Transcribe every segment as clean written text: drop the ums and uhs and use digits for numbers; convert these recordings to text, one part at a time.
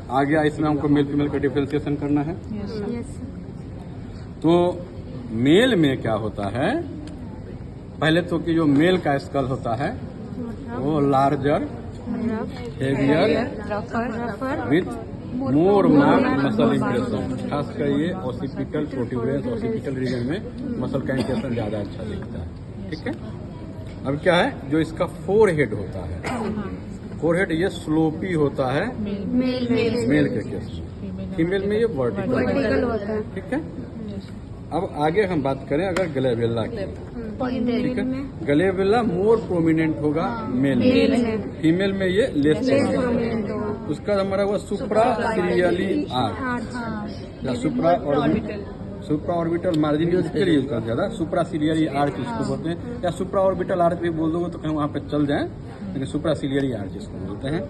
आ गया। इसमें हमको मेल फीमेल का डिफरेंशिएशन करना है। तो मेल में क्या होता है, पहले तो कि जो मेल का स्कल होता है वो larger, heavier, with more marked muscle impression. खासकर ये ऑसिपिटल प्रोट्यूबरेंस, ऑसिपिटल रीजन में मसल का इंप्रेशन ज्यादा अच्छा दिखता है। ठीक है। अब क्या है, जो इसका फोरहेड होता है, फोरहेड ये स्लोपी होता है मेल के केस में, फीमेल में ये वर्टिकल होता है। ठीक है। अब आगे हम बात करें अगर ग्लेबेला की, ठीक है, ग्लेबेला मोर प्रोमिनेंट होगा मेल में, फीमेल में ये लेस प्रोमिनेंट होगा। उसका हमारा हुआ सुप्रा सीरियली आर्च या सुप्रा ऑर्बिटल मार्जिन यूज करते ज्यादा, सुप्रा सीरियली आर्च इसको बोलते हैं, या सुप्रा ऑर्बिटल आर्च भी बोल दोगे तो कहीं वहाँ पे चल जाए, लेकिन सुप्रा सीरियली आर्च इसको बोलते हैं।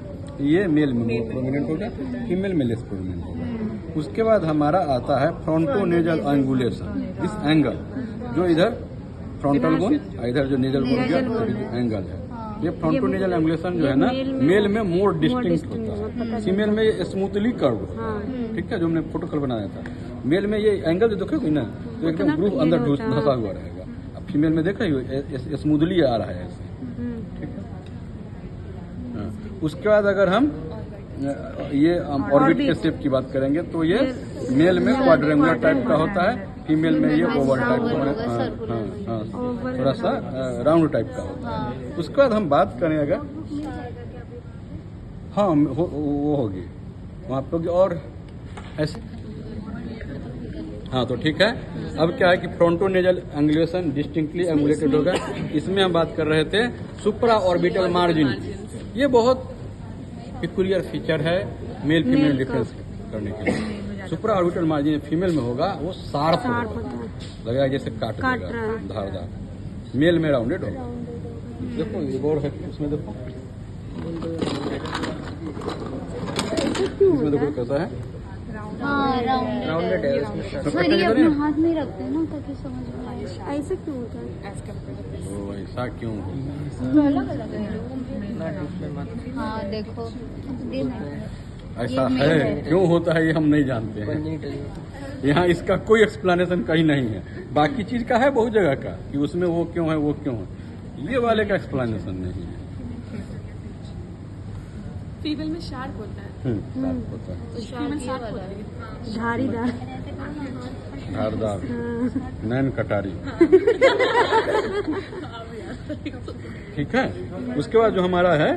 ये मेल में मोर प्रोमिनेंट होगा, फीमेल में लेस प्रोमिनेंट होगा। उसके बाद हमारा आता है फ्रंटोनेजल एंगुलेशन। इस एंगल जो इधर फ्रंटल बोन, इधर जो नेजल बोन का एंगल है, ये फ्रंटोनेजल एंगुलेशन जो है ना, मेल में मोर डिस्टिंक्ट होता है, फीमेल में ये स्मूथली कर्व होता है। ठीक है, जो हमने फोटो कल बनाया था। मेल में ये एंगल जो देखोगे ना, तो एकदम ग्रूव अंदर धंसा हुआ रहेगा। अब फीमेल में देख रही हो स्मूथली आ रहा है ऐसे। ठीक है। उसके बाद अगर हम ये ऑर्बिट के शेप की बात करेंगे तो ये मेल में क्वाड्रेंगुलर टाइप का होता है, फीमेल में ये ओवल टाइप का, थोड़ा सा राउंड टाइप का होता है। उसके बाद हम बात करें अगर, हाँ वो होगी वहाँ पे होगी और ऐसे। हाँ तो ठीक है। अब क्या है कि फ्रंटोनेजल एंगुलेशन डिस्टिंक्टली एंगुलेटेड होगा। इसमें हम बात कर रहे थे सुप्रा ऑर्बिटल मार्जिन। ये बहुत पिकुलियर फीचर है मेल फीमेल डिफरेंस करने के लिए। सुप्रा ऑर्बिटल मार्जिन फीमेल में होगा वो शार्प होगा, लगेगा जैसे काट देगा, धारदार। मेल में राउंडेड होगा। देखो ये और है, उसमें देखो, इसमें देखो कैसा है, राउंडेड है। ये अपने हाथ में रखते हैं ना ताकि समझ में आए। ऐसा क्यों होता है? ऐसा क्यों होता है? अलग अलग है। हाँ देखो, ऐसा है, क्यों होता है ये हम नहीं जानते हैं। यहाँ इसका कोई एक्सप्लेनेशन कहीं नहीं है। बाकी चीज का है बहुत जगह का कि उसमें वो क्यों है, वो क्यों है, ये वाले का एक्सप्लेनेशन नहीं है। फीमेल में शार्प होता है, शार्प होता है, धारीदार, धारदार, नैन कटारी। ठीक है। उसके बाद जो हमारा है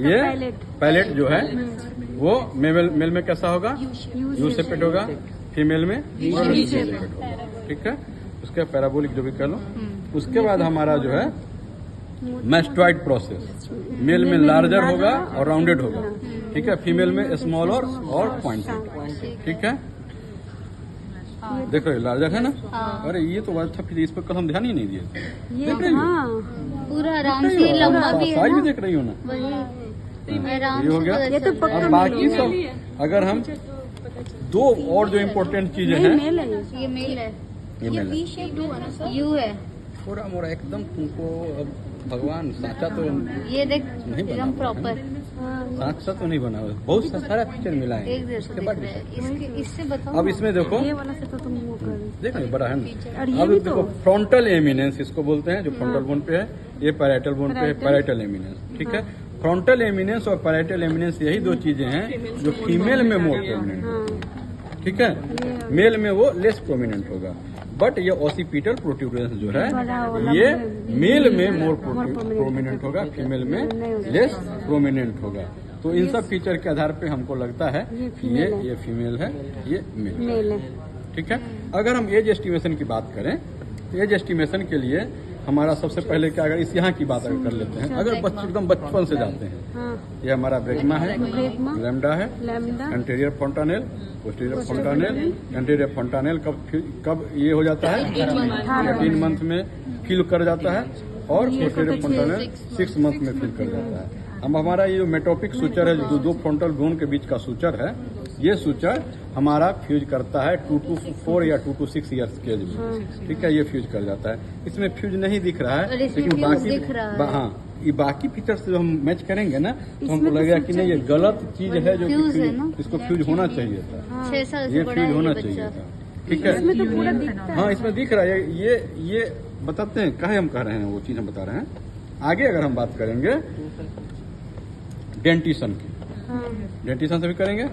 ये पैलेट जो है वो मेल में कैसा होगा, यू शेपेड होगा, फीमेल में वी शेपेड होगा। ठीक है। उसके पैराबोलिक जो भी कह लो। उसके बाद हमारा जो है मैस्टॉइड प्रोसेस, मेल में लार्जर होगा और राउंडेड होगा। ठीक है। फीमेल में स्मॉल और पॉइंटेड। ठीक है। देख रहे हो लार्जर है ना। अरे ये तो बात था, फिर इस पर कल हम ध्यान ही नहीं दिए थे। देख रही हो पूरा आराम से लंबा भी है ना, भी देख रही हो ना। ये हो गया। अब बाकी सब अगर हम दो और जो इम्पोर्टेंट चीजें हैं, ये मेल है, ये मेल है, यू है पूरा मोरा एकदम तुमको। अब भगवान साचा तो ये देख नहीं बना एकदम प्रॉपर, साचा तो नहीं बना हुआ, बहुत सारा पिक्चर मिला है। एक जैसा दिख रहा है। इससे बताओ। अब इसमें देखो, ये वाला से तो तुम वो कर, देखो ये बड़ा है ना। और ये अब भी देखो फ्रंटल एमिनेंस इसको बोलते हैं, जो फ्रंटल बोन पे है, ये पैराइटल बोन पे है, पैराइटल एमिनेंस। ठीक है। फ्रंटल एमिनेंस और पैराइटल एमिनेंस यही दो चीजें हैं जो फीमेल में मोर प्रोमिनेंट होगी। ठीक है। मेल में वो लेस प्रोमिनेंट होगा। बट ये ऑसिपिटल प्रोट्यूबरेंस जो है ये मेल में मोर प्रोमिनेंट होगा, फीमेल में लेस प्रोमिनेंट होगा। तो इन सब फीचर के आधार पे हमको लगता है कि ये फीमेल है, ये मेल है। ठीक है। अगर हम एज एस्टिमेशन की बात करें तो एज एस्टिमेशन के लिए हमारा सबसे पहले क्या, अगर इस यहाँ की बात अगर कर लेते हैं, अगर एकदम बचपन से जाते हैं, ये हमारा ब्रेगमा है, लैम्डा है, एंटीरियर फोंटानेल, पोस्टीरियर फोंटानेल। एंटीरियर फोंटानेल कब ये हो जाता है, 18 मंथ में फिल कर जाता है, और पोस्टीरियर फोंटानेल 6 मंथ में फिल कर जाता है। अब हमारा ये जो मेटोपिक सूचर है, जो दो फ्रंटल बोन के बीच का सूचर है, ये सूचर हमारा फ्यूज करता है 2 to 4 या 2 to 6 ईयर्स के एज में। ठीक है। ये फ्यूज कर जाता है। इसमें फ्यूज नहीं दिख रहा है, लेकिन बाकी हाँ ये बाकी फीचर से जो हम मैच करेंगे ना तो हमको लगेगा कि नहीं ये गलत चीज है जो फ्यूज है कि ना? इसको फ्यूज होना चाहिए था, 6 साल से ये बड़ा है फ्यूज होना ये चाहिए बच्चा। था। ठीक है, इसमें तो पूरा दिखता है। हाँ इसमें दिख रहा है। ये बताते हैं काहे हम कह रहे हैं, वो चीज हम बता रहे हैं। आगे अगर हम बात करेंगे डेंटिशन की, डेंटिशन से भी करेंगे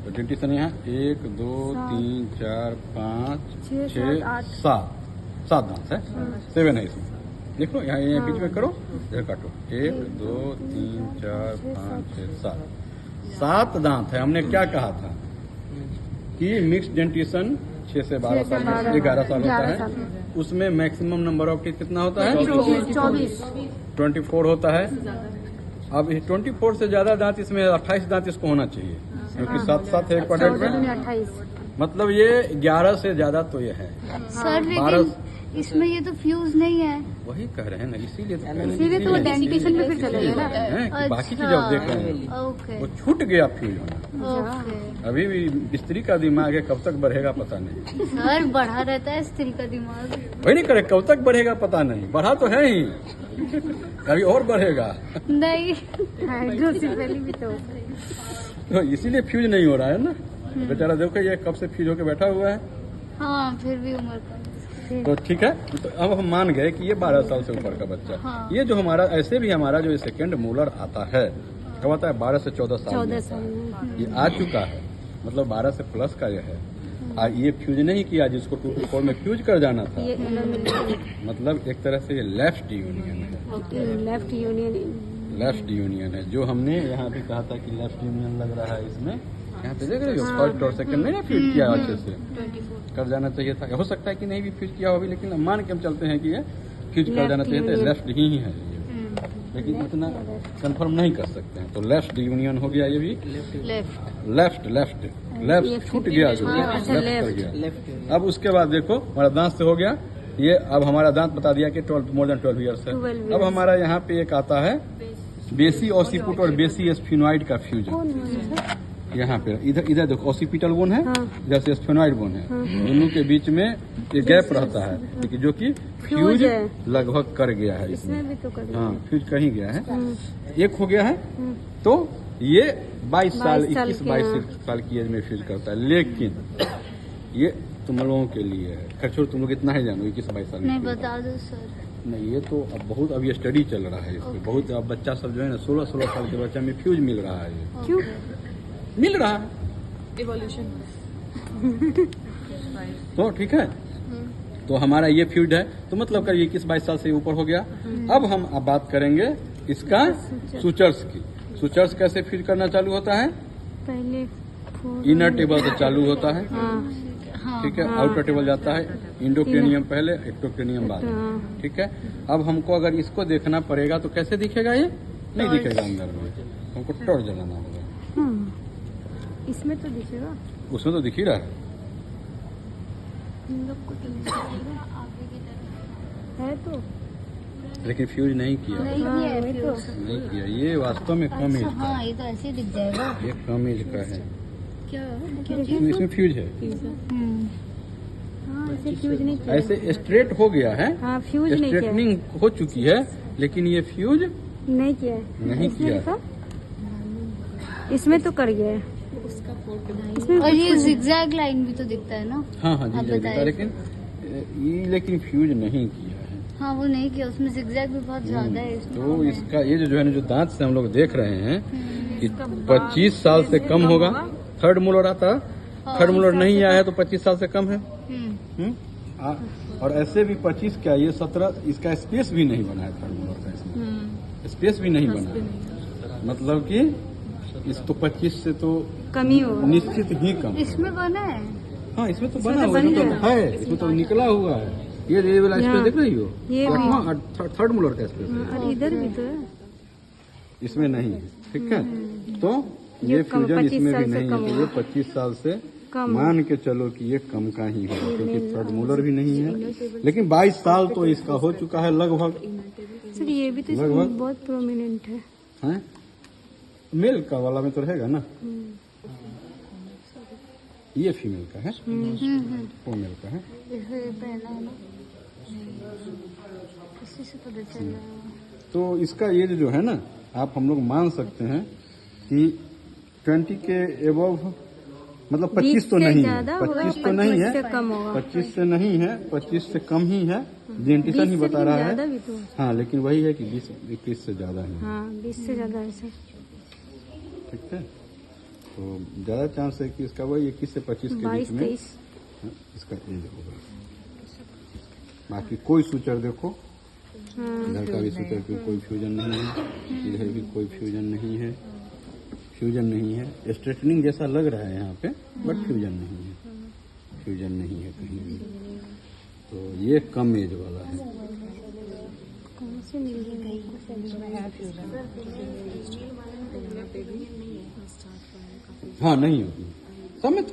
तो डेंटिशन यहाँ 1 2 3 4 5 6 7 दांत है, 7 है इसमें। देखो यहाँ बीच में करो, इधर काटो, 1 2 3 4 5 6 7 दांत है। हमने क्या कहा था कि मिक्स डेंटिशन 6 से 12 साल 11 साल होता है, उसमें मैक्सिमम नंबर ऑफ टीथ कितना होता है? 24 होता है। अब 24 से ज्यादा दांत इसमें 28 दांत इसको होना चाहिए, क्योंकि 7 है एक क्वाड्रेंट में, 28। मतलब ये 11 से ज्यादा तो ये है। सर 12 लेकिन इसमें ये तो फ्यूज नहीं है। वही कह रहे हैं ना, इसीलिए तो कह रहे हैं। इसीलिए तो डेंटिशन में फिर चलेगा ना। हैं कि बाकी चीज आप देख रहे हैं ओके वो छूट गया फ्यूज होना। ओके अभी भी स्त्री का दिमाग है, कब तक बढ़ेगा पता नहीं। सर बढ़ा रहता है स्त्री का दिमाग। वही नहीं करे, कब तक बढ़ेगा पता नहीं, बढ़ा तो है ही, अभी और बढ़ेगा। नहीं हाइड्रोसिफेली भी तो तो इसीलिए फ्यूज नहीं हो रहा है ना। बेचारा देखो ये कब से फ्यूज होकर बैठा हुआ है। हाँ फिर भी उम्र कम। तो ठीक है, तो अब हम मान गए कि ये 12 साल से ऊपर का बच्चा। हाँ। ये जो हमारा ऐसे भी हमारा जो सेकेंड मोलर आता है, कब आता है? 12 से 14 साल में आता है। ये आ चुका है, मतलब 12 से प्लस का ये है। ये फ्यूज नहीं किया, जिसको 2 to 4 में फ्यूज कर जाना था। मतलब एक तरह से ये लेफ्ट यूनियन है, लेफ्ट यूनियन। लेफ्ट यूनियन है। जो हमने यहाँ पे कहा था कि लेफ्ट यूनियन लग रहा है इसमें, यहाँ पे देख रहे हो फर्स्ट और सेकंड नहीं ना फ्यूज किया अच्छे से, कर जाना चाहिए था। हो सकता है कि नहीं भी फ्यूज किया हो भी, लेकिन मान के हम चलते हैं कि ये फ्यूज कर जाना चाहिए था। लेफ्ट ही है ये, लेकिन इतना कंफर्म नहीं कर सकते हैं। तो लेफ्ट यूनियन हो गया ये भी, लेफ्ट लेफ्ट लेफ्ट छूट गया, जो लेफ्ट कर गया। अब उसके बाद देखो हमारा दांत से हो गया ये। अब हमारा दांत बता दिया कि 12 मोर देन 12 ईयर्स है। अब हमारा यहाँ पे एक आता है बेसी ऑसिपुट और बेसी स्फिनोइड का फ्यूजन। यहाँ पे इधर देखो ऑसिपिटल बोन है, इधर से स्फेनोइड बोन है, दोनों के बीच में ये गैप रहता है, लेकिन जो कि फ्यूज लगभग कर गया है इसमें भी तो कर, हाँ फ्यूज कर ही गया है। एक हो गया है, तो ये 22 साल 21-22 साल की एज में फ्यूज करता है। लेकिन ये तुम लोगों के लिए है, खैर छोड़, तुम लोग इतना ही जानो 21-22 साल नहीं में। बता दो सर। नहीं ये तो अब बहुत, अब ये स्टडी चल रहा है इसमें, बहुत अब बच्चा सब जो है ना 16 साल के बच्चा में फ्यूज मिल रहा है। क्यों मिल रहा है इवोल्यूशन। तो ठीक है, तो हमारा ये फ्यूज है, तो मतलब करिए 21-22 साल से ऊपर हो गया। अब हम बात करेंगे इसका सुचर्स की। सुचर्स कैसे फ्यूज करना चालू होता है? पहले इनर टेबल से चालू होता है, हाँ ठीक है। आउटर टेबल जाता है, इंडोक्रेनियम पहले, एक्टोक्रेनियम बाद में, ठीक है। अब हमको अगर इसको देखना पड़ेगा तो कैसे दिखेगा? ये नहीं दिखेगा अंदर में, हमको टॉर्च जलाना होगा। इसमें तो दिखेगा, उसमें तो दिख ही रहा है। हम लोग को तो नहीं दिखेगा। है तो लेकिन फ्यूज नहीं किया, नहीं किया है तो नहीं किया। ये वास्तव में कम एज का हाँ है, ये तो ऐसे ही दिख जाएगा। ये कम एज का है। क्या इसमें फ्यूज है, हाँ ऐसे फ्यूज नहीं किया। ऐसे स्ट्रेट हो गया है, हाँ फ्यूज नहीं किया, स्ट्रेटनिंग हो चुकी है, लेकिन ये फ्यूज नहीं किया है। नहीं किया है। इसमें तो कर गया है। और ये जिगजैग लाइन भी तो दिखता है ना। हाँ हाँ जी आप जी, बताइए। लेकिन फ्यूज नहीं किया है। हाँ वो नहीं किया, उसमें जिगजैग भी बहुत ज्यादा है इसमें। तो इसका ये जो है ना, जो दांत से हम लोग देख रहे हैं कि 25 साल से कम होगा। थर्ड मोलर आता, थर्ड मोलर नहीं आया है तो 25 साल से कम है। और ऐसे भी 25 क्या, ये 17, इसका स्पेस भी नहीं बना है थर्ड मोलर का, इसमें स्पेस भी नहीं बना है। मतलब कि इस तो 25 से तो कम ही होगा। निश्चित ही कम। इसमें बना है। हाँ इसमें तो इसमें बना तो हुआ बन तो गया। है, इसमें तो निकला हुआ है। ये वाला स्पेस यहाँ, देख रही हो, ये भी। थर्ड मोलर का स्पेस है, और इधर भी तो है। इसमें नहीं है, ठीक है। तो ये ये कम, फ्यूजन 25 इसमें साल भी से नहीं कम है, तो ये 25 साल से कम। मान के चलो कि ये कम का ही होगा, क्योंकि थर्ड मोलर भी नहीं है। लेकिन 22 साल तो इसका हो चुका है लगभग। सर ये भी तो लगभग। इसमें बहुत प्रोमिनेंट है। हैं? मेल का वाला में तो रहेगा ना, ये फीमेल का है, वो मेल का है। इसमें पहना है ना, इसी से पता चल रहा है। तो इसका एज जो है ना, आप हम लोग मान सकते हैं कि 20 के एबव, मतलब 25 तो नहीं है, 25 तो नहीं है, 25 से नहीं है, 25 से कम ही है, जेंटिसन ही बता रहा है। हाँ, लेकिन वही है कि 20-21 से ज्यादा है। हाँ, 20 से ज्यादा ऐसे। ठीक है, तो ज्यादा चांस है कि इसका वही 21 से 25 के बीच में इसका एज होगा। बाकी कोई सूचर देखो, इधर का भी सूचर पे कोई फ्यूजन नहीं है, इधर भी कोई फ्यूजन नहीं है, फ्यूजन नहीं है। स्ट्रेटनिंग जैसा लग रहा है यहाँ पे, बट फ्यूजन नहीं है, फ्यूजन नहीं है कहीं भी। तो ये कम एज वाला है। कौन से मिल गई? हाँ, नहीं होती सब में थोड़ी